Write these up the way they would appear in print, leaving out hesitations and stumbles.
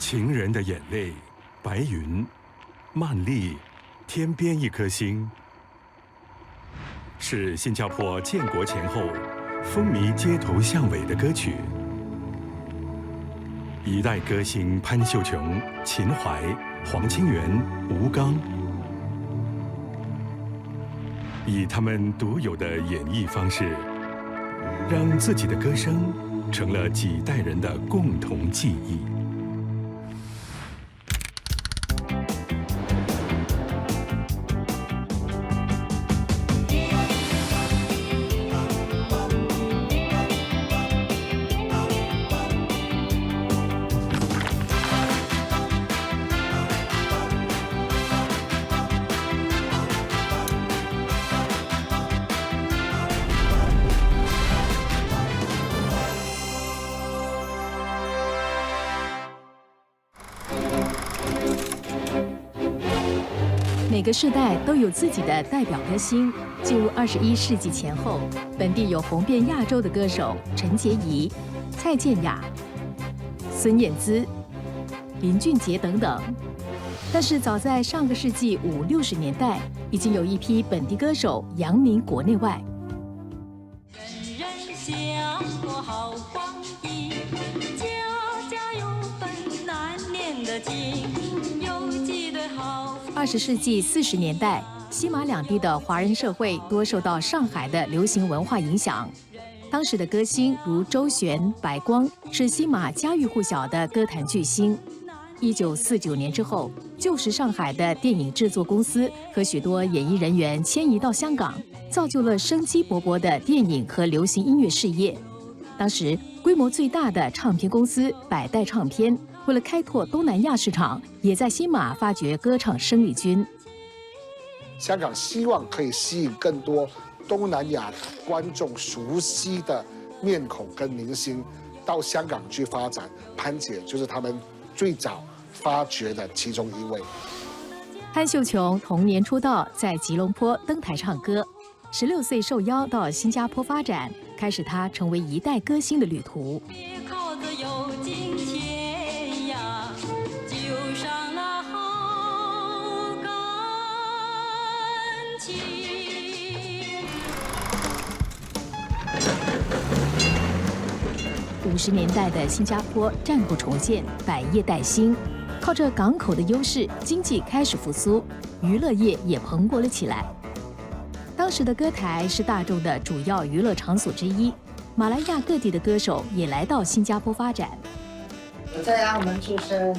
情人的眼泪，白云，曼丽，天边一颗星，是新加坡建国前后风靡街头巷尾的歌曲。一代歌星潘秀琼、秦淮、黄清源、吴刚，以他们独有的演绎方式，让自己的歌声成了几代人的共同记忆。每个世代都有自己的代表歌星。进入21世纪前后，本地有红遍亚洲的歌手陈洁仪、蔡健雅、孙燕姿、林俊杰等等。但是早在上个世纪50、60年代，已经有一批本地歌手扬名国内外。人人想过好光阴，家家有本难念的经，有几对好。20世纪40年代，西马两地的华人社会多受到上海的流行文化影响。当时的歌星如周璇、白光是西马家喻户晓的歌坛巨星。1949年之后，旧时上海的电影制作公司和许多演艺人员迁移到香港，造就了生机勃勃的电影和流行音乐事业。当时规模最大的唱片公司百代唱片，为了开拓东南亚市场，也在新马发掘歌唱生力军。香港希望可以吸引更多东南亚观众熟悉的面孔跟明星到香港去发展，潘姐就是他们最早发掘的其中一位。潘秀琼童年出道，在吉隆坡登台唱歌，16岁受邀到新加坡发展，开始她成为一代歌星的旅途。别靠着有金钱呀，就上了好感情。50年代的新加坡战后重建，百业待兴，靠着港口的优势，经济开始复苏，娱乐业也蓬勃了起来。当时的歌台是大众的主要娱乐场所之一，马来亚各地的歌手也来到新加坡发展。我在澳门出生，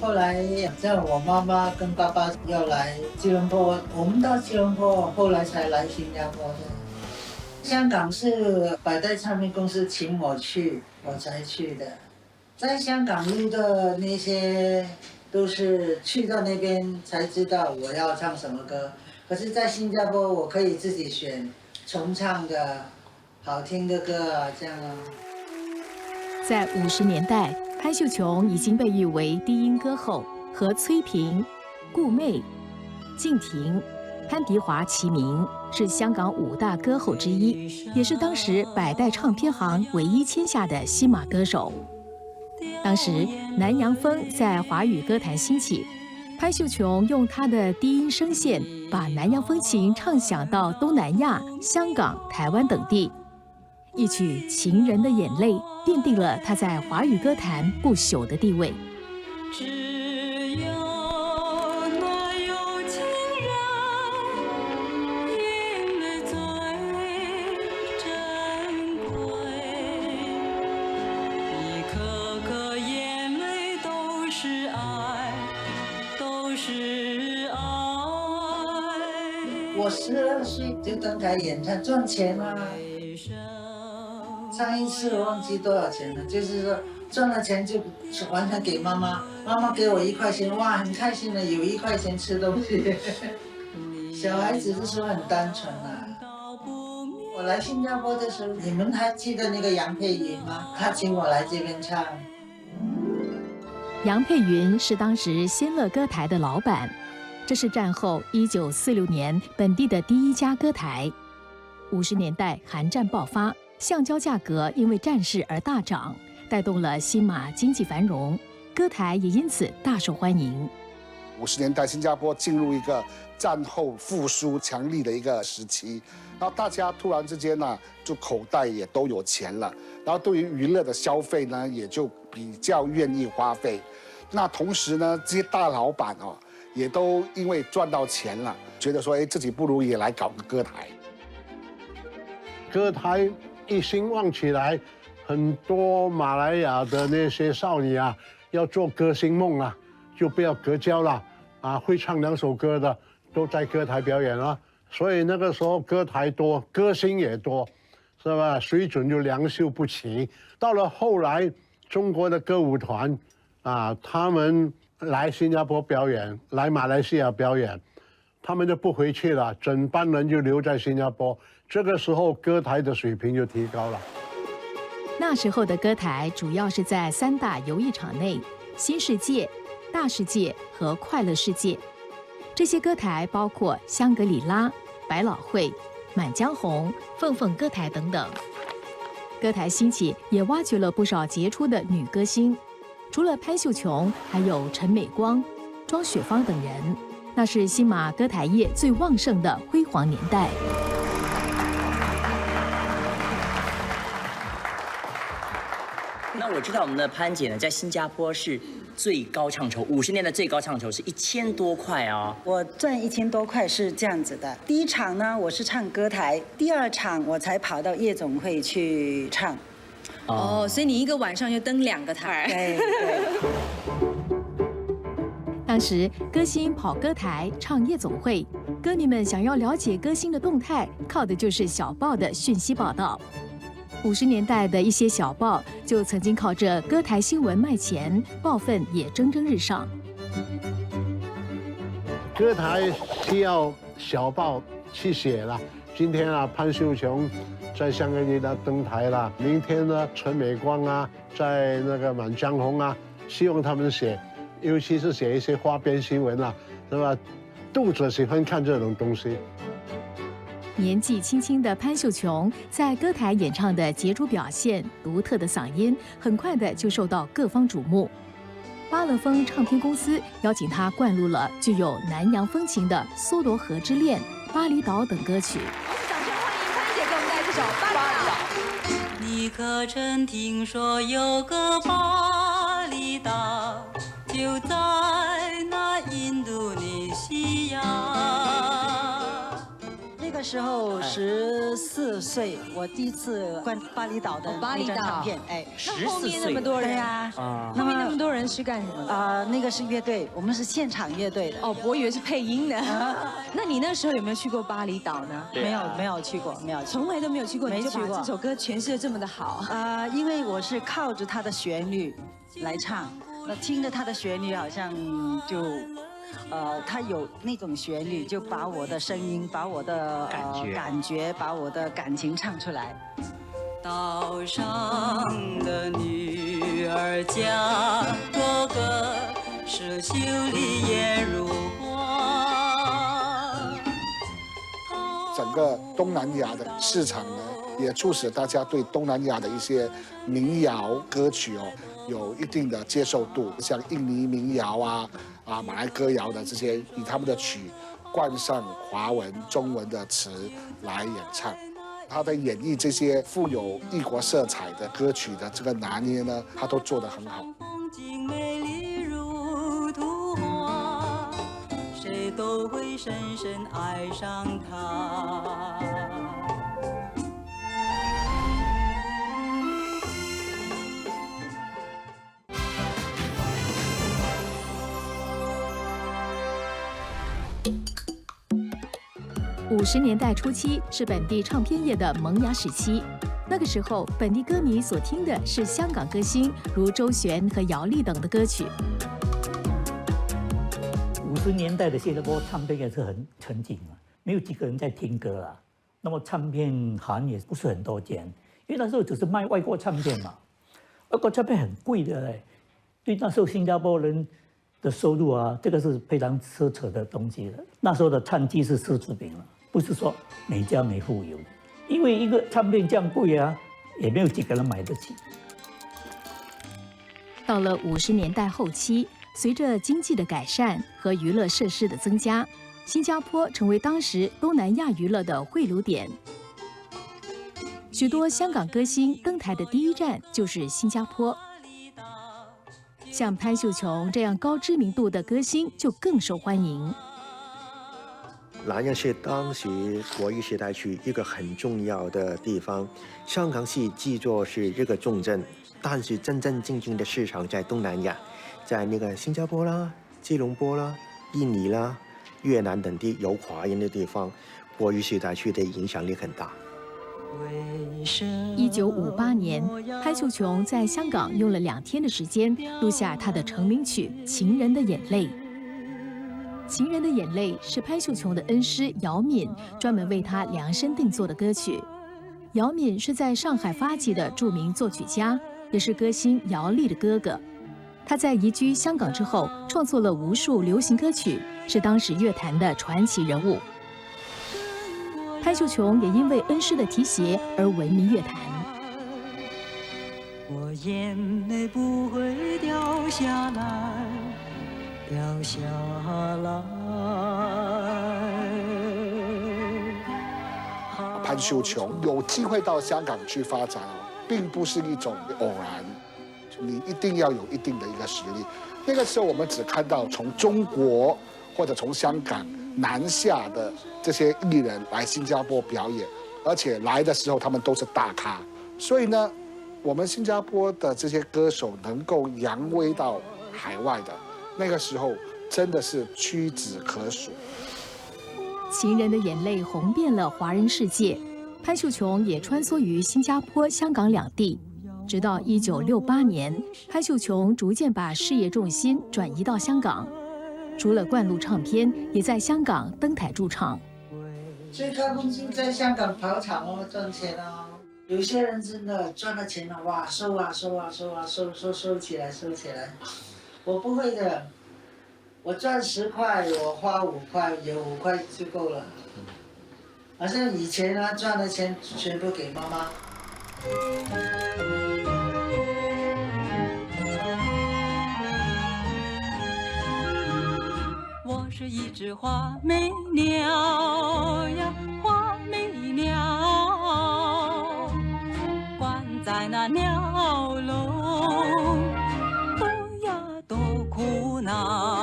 后来像我妈妈跟爸爸要来吉隆坡，我们到吉隆坡，后来才来新加坡的。香港是百代唱片公司请我去，我才去的。在香港录的那些都是去到那边才知道我要唱什么歌，可是在新加坡我可以自己选重唱的好听的歌啊，这样啊。在50年代，潘秀琼已经被誉为低音歌后，和崔萍、顾媚、静婷、潘迪华齐名，是香港5大歌后之一，也是当时百代唱片行唯一签下的西马歌手。当时南洋风在华语歌坛兴起，潘秀琼用她的低音声线，把南洋风情唱响到东南亚、香港、台湾等地。一曲《情人的眼泪》奠定了她在华语歌坛不朽的地位。只有那有情人，眼泪最珍贵，一颗颗眼泪都是爱，都是爱。我12岁就登台演唱，赚钱啊！唱一次忘记多少钱了，就是说赚了钱就还还给妈妈，妈妈给我1块钱，哇，很开心的，有1块钱吃东西。小孩子的时候很单纯啊。我来新加坡的时候，你们还记得那个杨佩云吗？她请我来这边唱。杨佩云是当时仙乐歌台的老板，这是战后1946年本地的第一家歌台。50年代韩战爆发，橡胶价格因为战事而大涨，带动了新马经济繁荣。歌台也因此大受欢迎。50年代新加坡进入一个战后复苏强力的一个时期，然后大家突然之间呢，就口袋也都有钱了，然后对于娱乐的消费呢，也就比较愿意花费。那同时呢，这些大老板哦，也都因为赚到钱了，觉得说，哎，自己不如也来搞个歌台。歌台一兴旺起来，很多马来亚的那些少女啊，要做歌星梦啊，就不要隔交了啊，会唱2首歌的都在歌台表演了。所以那个时候歌台多，歌星也多，是吧？水准就良莠不齐。到了后来，中国的歌舞团啊，他们来新加坡表演，来马来西亚表演，他们就不回去了，整班人就留在新加坡。这个时候，歌台的水平就提高了。那时候的歌台主要是在3大游艺场内：新世界、大世界和快乐世界。这些歌台包括香格里拉、百老汇、满江红、凤凤歌台等等。歌台兴起也挖掘了不少杰出的女歌星，除了潘秀琼，还有陈美光、庄雪芳等人。那是新马歌台业最旺盛的辉煌年代。那我知道我们的潘姐呢，在新加坡是最高唱酬，50年的最高唱酬是1000多块啊。我赚1000多块是这样子的，第1场呢我是唱歌台，第2场我才跑到夜总会去唱。哦，所以你一个晚上就登2个台。对对。当时歌星跑歌台、唱夜总会，歌迷们想要了解歌星的动态，靠的就是小报的讯息报道。50年代的一些小报就曾经靠着歌台新闻卖钱，报份也蒸蒸日上。歌台需要小报去写了。今天啊，潘秀琼在香格里拉登台了，明天呢，陈美光啊，在那个满江红啊，希望他们写，尤其是写一些花边新闻啊，是吧？读者喜欢看这种东西。年纪轻轻的潘秀琼在歌台演唱的杰出表现、独特的嗓音，很快的就受到各方瞩目。巴乐风唱片公司邀请她灌录了具有南洋风情的《梭罗河之恋》《巴厘岛》等歌曲。掌声欢迎潘姐给我们带这首《巴厘岛》。你可曾听说有个巴厘岛，就在那印度尼西亚。那个时候14岁，我第一次灌巴厘岛的那张唱片，哎那后面那么多人呀，后面那么多人是干什么的？那个是乐队，我们是现场乐队的。哦，我以为是配音的。那你那时候有没有去过巴厘岛呢？没有去过，没有，从来都没有去过，没去过。你就把这首歌诠释的这么的好。因为我是靠着它的旋律来唱，那听着它的旋律好像就。它有那种旋律，就把我的声音，把我的感觉，把我的感情唱出来。岛上的女儿家哥哥是秀丽艳如花。整个东南亚的市场呢，也促使大家对东南亚的一些民谣歌曲哦，有一定的接受度，像印尼民谣啊。马来歌谣的这些，以他们的曲冠上华文、中文的词来演唱，他在演绎这些富有异国色彩的歌曲的这个拿捏呢，他都做得很好。风景美丽如图画，谁都会深深爱上它。50年代初期是本地唱片业的萌芽时期，那个时候本地歌迷所听的是香港歌星如周璇和姚丽等的歌曲。50年代的新加坡唱片业是很沉静嘛，没有几个人在听歌啊。那么唱片行也不是很多间，因为那时候只是卖外国唱片嘛，外国唱片很贵的嘞，对那时候新加坡人的收入啊，这个是非常奢侈的东西的。那时候的唱机是奢侈品了。不是说每家每户有，因为一个唱片这样贵啊，也没有几个人买得起。到了50年代后期，随着经济的改善和娱乐设施的增加，新加坡成为当时东南亚娱乐的汇流点。许多香港歌星登台的第一站就是新加坡。像潘秀琼这样高知名度的歌星就更受欢迎。南洋是当时国语时代区一个很重要的地方，香港是记作是一个重镇，但是真正经营的市场在东南亚，在那个新加坡啦、吉隆坡啦、印尼啦、越南等地有华人的地方，国语时代区的影响力很大。1958年，潘秀琼在香港用了2天的时间录下她的成名曲《情人的眼泪》。《情人的眼泪》是潘秀琼的恩师姚敏专门为她量身定做的歌曲。姚敏是在上海发迹的著名作曲家，也是歌星姚丽的哥哥。他在移居香港之后，创作了无数流行歌曲，是当时乐坛的传奇人物。潘秀琼也因为恩师的提携而闻名乐坛。我眼泪不会掉下来，掉下来。潘秀琼有机会到香港去发展，并不是一种偶然，你一定要有一定的一个实力。那个时候我们只看到从中国或者从香港南下的这些艺人来新加坡表演，而且来的时候他们都是大咖，所以呢，我们新加坡的这些歌手能够扬威到海外的，那个时候真的是屈指可数。情人的眼泪红遍了华人世界，潘秀琼也穿梭于新加坡、香港两地。直到1968年，潘秀琼逐渐把事业重心转移到香港。除了灌录唱片，也在香港登台驻唱。最高峰期在香港跑场哦，赚钱哦。有些人真的赚了钱了，哇，收啊收啊收啊收起来收起来。我不会的，我赚10块，我花5块，有5块就够了。好像以前呢，赚的钱全部给妈妈。我是一只花美鸟呀，花美鸟，关在那鸟笼，多呀多苦恼。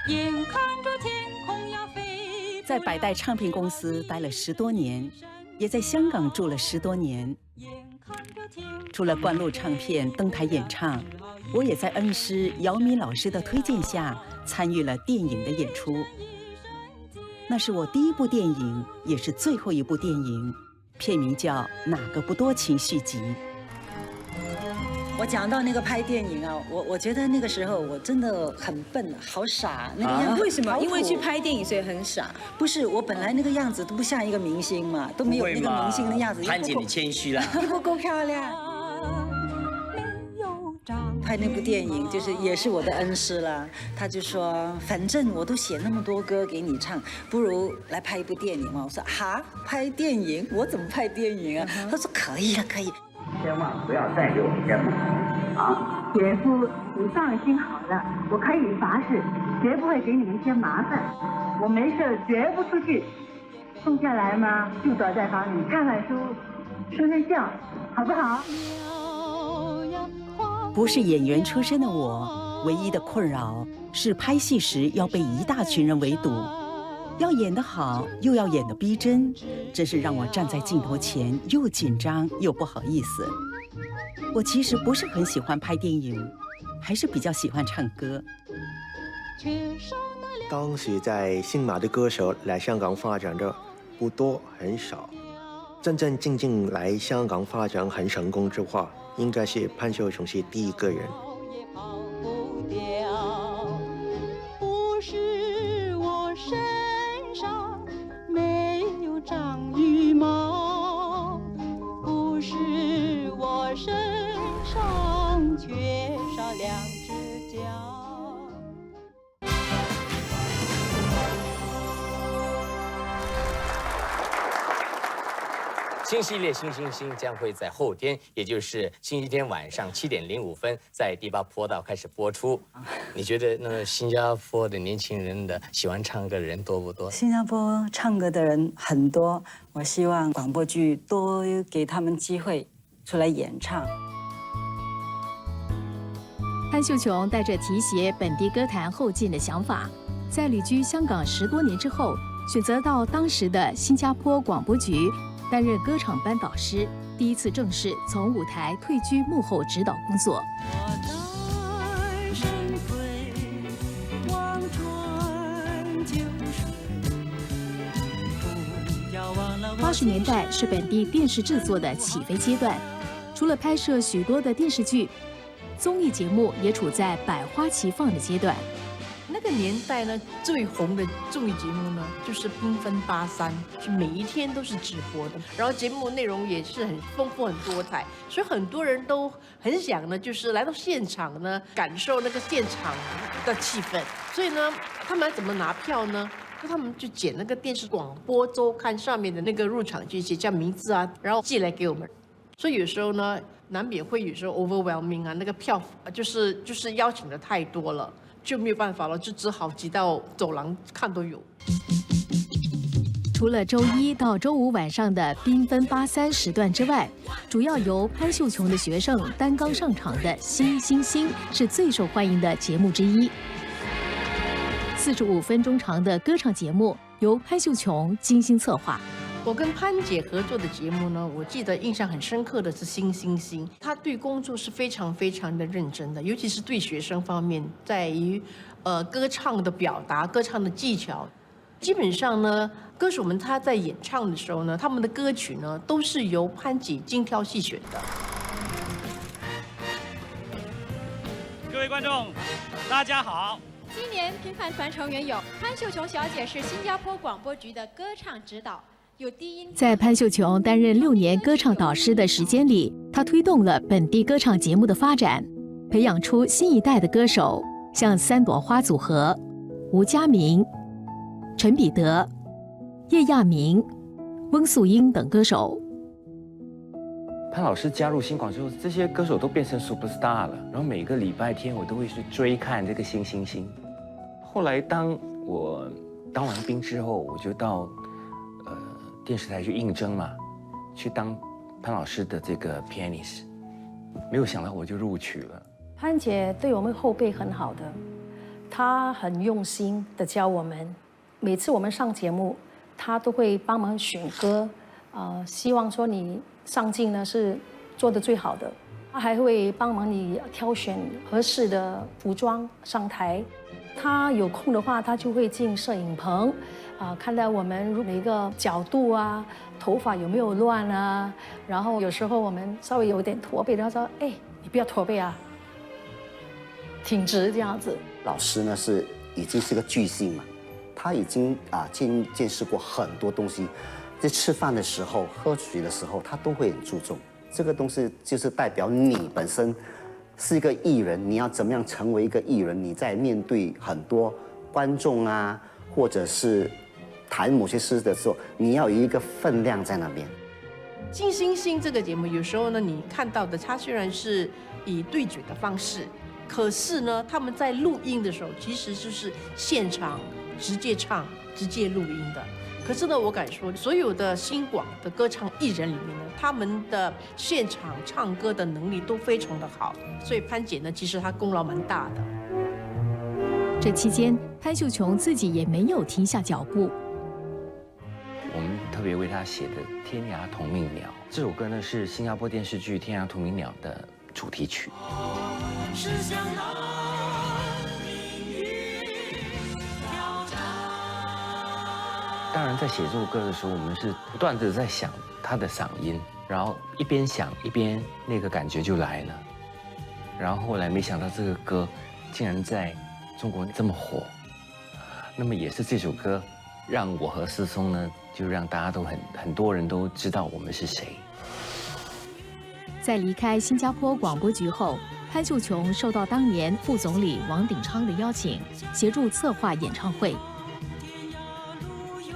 眼看着天空要飞，在百代唱片公司待了10多年。也在香港住了10多年，除了灌录唱片、登台演唱，我也在恩师姚敏老师的推荐下参与了电影的演出。那是我第一部电影，也是最后一部电影，片名叫《哪个不多情》续集。我讲到那个拍电影啊，我觉得那个时候我真的很笨，好傻，那个样子。为什么？因为去拍电影所以很傻？不是，我本来那个样子都不像一个明星嘛，都没有那个明星的样子。潘姐，你谦虚啦，你不够漂亮。拍那部电影就是也是我的恩师啦，他就说，反正我都写那么多歌给你唱，不如来拍一部电影嘛。我说哈，拍电影？我怎么拍电影啊？他说可以了，可以。千万不要再给我添麻烦啊！姐夫，你放心好了，我可以发誓，绝不会给你们添麻烦。我没事绝不出去，空下来嘛就躲在房里看看书，睡睡觉，好不好？不是演员出身的我，唯一的困扰是拍戏时要被一大群人围堵。要演得好，又要演得逼真，真是让我站在镜头前又紧张又不好意思。我其实不是很喜欢拍电影，还是比较喜欢唱歌。当时在新马的歌手来香港发展的不多，很少。真正来香港发展很成功之话，应该是潘秀琼是第一个人。不是我身上没有长羽毛，不是我身上缺少2只脚。新系列《星星星》将会在后天，也就是星期天晚上7点05分，在第8坡道开始播出。你觉得那新加坡的年轻人的喜欢唱歌的人多不多？新加坡唱歌的人很多，我希望广播剧多给他们机会出来演唱。潘秀琼带着提携本地歌坛后进的想法，在旅居香港10多年之后，选择到当时的新加坡广播局担任歌唱班导师，第一次正式从舞台退居幕后指导工作。80年代是本地电视制作的起飞阶段，除了拍摄许多的电视剧，综艺节目也处在百花齐放的阶段。那个年代呢，最红的综艺节目呢，就是《缤纷83》，是每一天都是直播的，然后节目内容也是很丰富、很多彩，所以很多人都很想呢，就是来到现场呢，感受那个现场的气氛。所以呢，他们怎么拿票呢？那他们就捡那个电视广播周刊上面的那个入场券，写下名字啊，然后寄来给我们。所以有时候呢，难免会有时候 overwhelming 啊，那个票就是邀请的太多了。就没有办法了，就只好挤到走廊看都有。除了周1到周5晚上的缤纷83时段之外，主要由潘秀琼的学生担纲上场的《星星星》是最受欢迎的节目之一。45分钟长的歌唱节目由潘秀琼精心策划。我跟潘姐合作的节目呢，我记得印象很深刻的是《星星星》，她对工作是非常非常的认真的，尤其是对学生方面，在于歌唱的表达、歌唱的技巧。基本上呢，歌手们他在演唱的时候呢，他们的歌曲呢都是由潘姐精挑细选的。各位观众，大家好。今年评判团成员有潘秀琼小姐是新加坡广播局的歌唱指导。在潘秀琼担任6年歌唱导师的时间里，她推动了本地歌唱节目的发展，培养出新一代的歌手，像3朵花组合、吴佳明、陈彼得、叶亚明、翁素英等歌手。潘老师加入新广之后，这些歌手都变成 superstar 了。然后每个礼拜天我都会去追看这个星星星。后来当我当完兵之后，我就到电视台去应征嘛，去当潘老师的这个 pianist， 没有想到我就录取了。潘姐对我们后辈很好的，她很用心的教我们。每次我们上节目，她都会帮忙选歌，希望说你上镜呢是做得最好的。她还会帮忙你挑选合适的服装上台。她有空的话，她就会进摄影棚。看到我们每个角度啊，头发有没有乱啊，然后有时候我们稍微有点驼背，他说：“哎，你不要驼背啊，挺直这样子。”老师呢已经是个巨星嘛，他已经见识过很多东西，在吃饭的时候、喝水的时候，他都会很注重这个东西，就是代表你本身是一个艺人，你要怎么样成为一个艺人？你在面对很多观众啊，或者是谈某些事的时候，你要有一个分量在那边。《金星星》这个节目，有时候呢，你看到的它虽然是以对嘴的方式，可是呢，他们在录音的时候，其实就是现场直接唱、直接录音的。可是呢，我敢说，所有的新广的歌唱艺人里面呢，他们的现场唱歌的能力都非常的好，所以潘姐呢，其实她功劳蛮大的。这期间，潘秀琼自己也没有停下脚步。我们特别为他写的《天涯同命鸟》这首歌呢，是新加坡电视剧《天涯同命鸟》的主题曲。当然，在写这首歌的时候，我们是不断的在想他的嗓音，然后一边想一边那个感觉就来了。然后后来没想到这个歌竟然在中国这么火，那么也是这首歌让我和思松呢，就让大家都很多人都知道我们是谁。在离开新加坡广播局后，潘秀琼受到当年副总理王鼎昌的邀请，协助策划演唱会。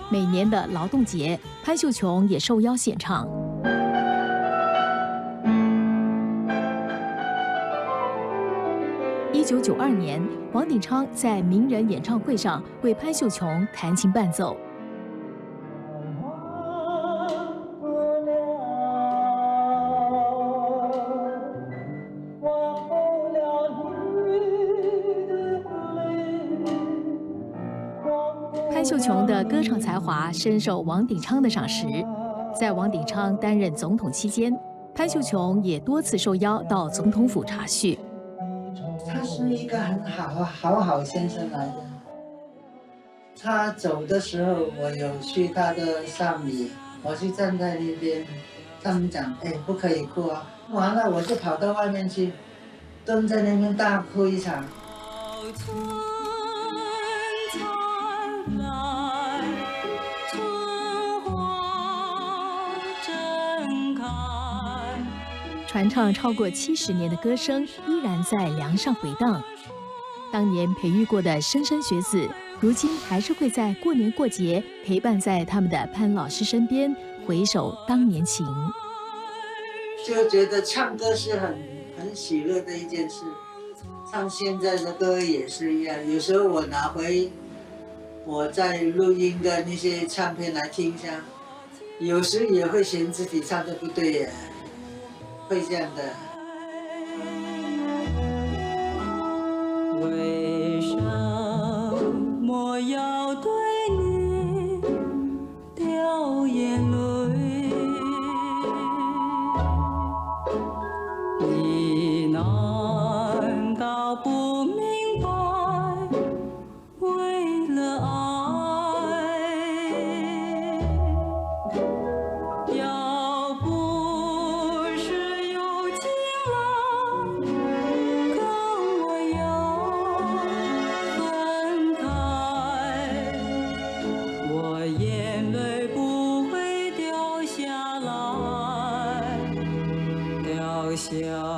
每年的劳动节，潘秀琼也受邀献唱。1992年，王鼎昌在名人演唱会上为潘秀琼弹琴伴奏。潘秀琼的歌唱才华深受王鼎昌的赏识，在王鼎昌担任总统期间，潘秀琼也多次受邀到总统府查叙。他是一个很好先生来的。他走的时候，我有去他的丧礼，我去站在那边，他们讲，哎，不可以哭啊。完了，我就跑到外面去，蹲在那边大哭一场。传唱超过70年的歌声依然在梁上回荡。当年培育过的莘莘学子，如今还是会在过年过节陪伴在他们的潘老师身边，回首当年情。就觉得唱歌是很喜乐的一件事，唱现在的歌也是一样。有时候我拿回我在录音的那些唱片来听一下，有时也会嫌自己唱的不对耶。会这样的。为什么要对你掉眼泪？你难道不明白？为了爱，要不是有情郎跟我要分开，我眼泪不会掉下来，掉下来。